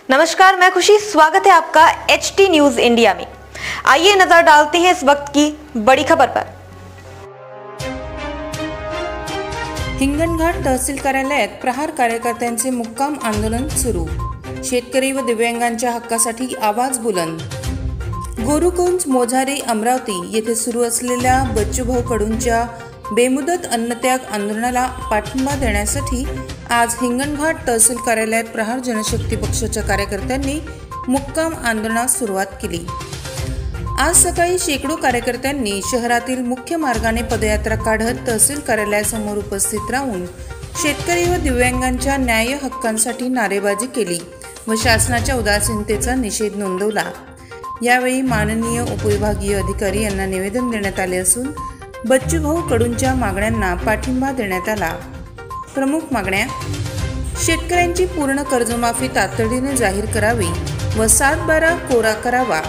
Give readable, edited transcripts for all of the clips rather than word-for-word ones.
नमस्कार, मैं खुशी, स्वागत है आपका HT न्यूज इंडिया में। आइए नजर डालते हैं इस वक्त की बड़ी खबर पर। हिंगणघाट तहसील कार्यालयात प्रहार कार्यकर्त्यांचे मुक्काम आंदोलन सुरू। शेतकरी व दिव्यांगांच्या हक्कासाठी आवाज बुलंद। गोरुकुंज मोझारी अमरावती येथे सुरू असलेल्या बच्चूभाऊ कडूंच्या बेमुदत अन्नत्याग आंदोलनाला पाठिंबा देण्यासाठी आज हिंगणघाट तहसील कार्यालयात प्रहार जनशक्ती पक्षाच्या कार्यकर्त्यांनी मुक्काम आंदोलनास सुरुवात केली। आज सकाळी शेकडो कार्यकर्त्यांनी शहरातील मुख्य मार्गाने पदयात्रा काढत तहसील कार्यालयासमोर उपस्थित राहून शेतकरी व दिव्यांगांच्या न्याय हक्कांसाठी नारेबाजी केली व शासनाच्या उदासीनतेचा निषेध नोंदवला। यावेळी माननीय उपविभागीय अधिकारी यांना निवेदन देण्यात आले असून बच्चूभाऊ कडूंच्या मागण्यांना पाठिंबा देण्यात आला। प्रमुख मागण्या: शेतकऱ्यांची पूर्ण कर्जमाफी तातडीने जाहीर करावी व 7/12 कोरा करावा।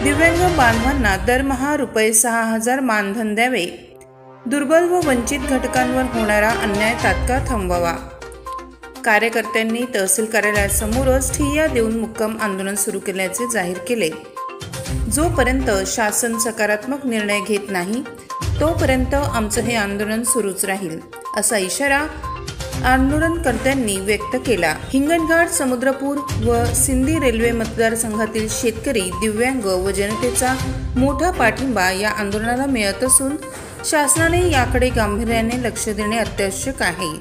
दिव्यांग बांधवांना दरमहा ₹6,000 मानधन द्यावे। दुर्बल व वंचित घटकांवर होणारा अन्याय तात्काळ थांबवावा। कार्यकर्त्यांनी तहसील कार्यालयासमोरच ठिय्या देऊन मुक्काम आंदोलन सुरू केल्याचे जाहीर केले। जोपर्यंत शासन सकारात्मक निर्णय घेत नाही तोपर्यंत आमचं हे आंदोलन सुरूच राहील, असा इशारा आंदोलनकर्त्यांनी व्यक्त केला। हिंगणघाट, समुद्रपूर व सिंदी रेल्वे मतदारसंघातील शेतकरी, दिव्यांग व जनतेचा मोठा पाठिंबा या आंदोलनाला मिळत असून शासनाने याकडे गांभीर्याने लक्ष देणे अत्यावश्यक आहे।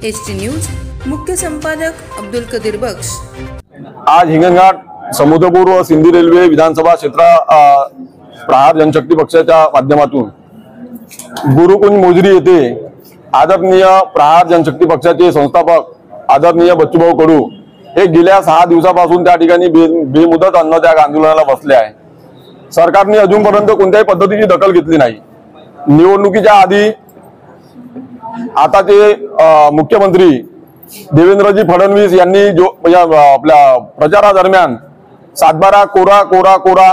HT न्यूज मुख्य संपादक अब्दुल कदीर बख्श। आज हिंगणघाट, समुद्रपूर व सिंदी रेल्वे विधानसभा क्षेत्र प्रहार जनशक्ती पक्षाच्या माध्यमातून गुरुकुंज मोझरी येथे आदरणीय प्रहार जनशक्ती पक्षाचे संस्थापक आदरणीय बच्चूभाऊ कडू हे गेल्या 6 दिवसापासून त्या ठिकाणी बेमुदत अन्नत्याग आंदोलनाला बसले आहे। सरकारने अजूनपर्यंत कोणत्याही पद्धतीची दखल घेतली नाही। निवडणुकीच्या आधी आताचे मुख्यमंत्री देवेंद्रजी फडणवीस यांनी जो आपल्या प्रचारादरम्यान 7/12 कोरा कोरा कोरा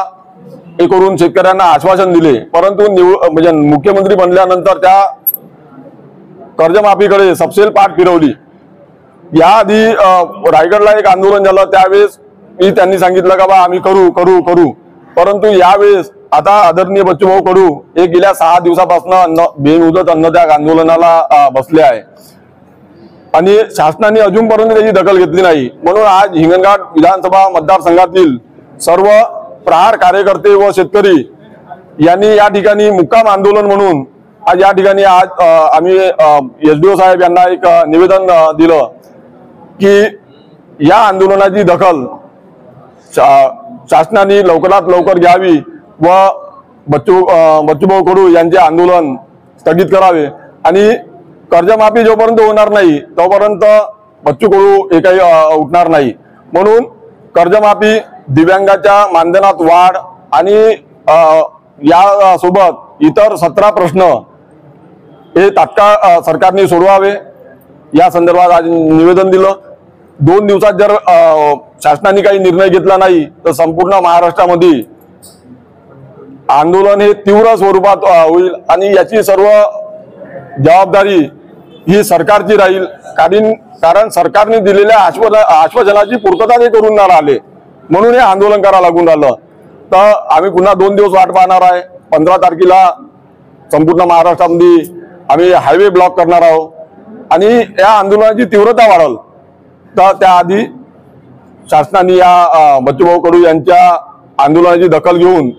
हे करून शेतकऱ्यांना आश्वासन दिले, परंतु मुख्यमंत्री बनल्यानंतर त्या कर्जमाफीकडे सपशेल पाठ फिरवली। याआधी रायगडला एक आंदोलन झालं, त्यावेळेस त्यांनी सांगितलं का बा आम्ही करू करू करू, परंतु यावेळेस आता आदरणीय बच्चूभाऊ कडू हे गेल्या 6 दिवसापासून बेमुदत अन्नत्याग आंदोलनाला बसले आहे आणि शासनाने अजूनपर्यंत त्याची दखल घेतली नाही। म्हणून आज हिंगणघाट विधानसभा मतदारसंघातील सर्व प्रहार कार्यकर्ते व शेतकरी यांनी या ठिकाणी मुक्काम आंदोलन म्हणून आज या ठिकाणी आम्ही SDO साहेब यांना एक निवेदन दिलं की या आंदोलनाची दखल शासनाने लवकरात लवकर घ्यावी व बच्चूभाऊ कडू यांचे आंदोलन स्थगित करावे आणि कर्जमाफी जोपर्यंत होणार नाही तोपर्यंत बच्चू कडू हे काही उठणार नाही। म्हणून कर्जमाफी, दिव्यांगाच्या मानधनात वाढ आणि या सोबत इतर 17 प्रश्न हे तात्काळ सरकारने सोडवावे या संदर्भात आज निवेदन दिलं। 2 दिवसात जर शासनाने काही निर्णय घेतला नाही तर संपूर्ण महाराष्ट्रामध्ये आंदोलन हे तीव्र स्वरूपात होईल आणि याची सर्व जबाबदारी ही सरकारची राहील। कारण सरकारने दिलेल्या आश्वासनाची पूर्तता ते करून नाही राहिले, म्हणून हे आंदोलन करायला लागून राहिलं। तर आम्ही पुन्हा 2 दिवस वाट पाहणार आहे। 15 तारखेला संपूर्ण महाराष्ट्रामध्ये आम्ही हायवे ब्लॉक करणार आहोत आणि या आंदोलनाची तीव्रता वाढेल। तर त्याआधी शासनाने या बच्चूभाऊ कडू यांच्या आंदोलनाची दखल घेऊन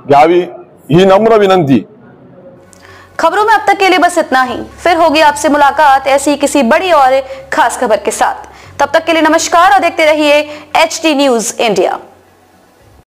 घ्यावी ही नम्र विनंती। खबरों में अब तक के लिए बस इतना ही। फिर होगी आपसे मुलाकात ऐसी किसी बड़ी और खास खबर के साथ। तब तक के लिए नमस्कार और देखते रहिए HT न्यूज इंडिया।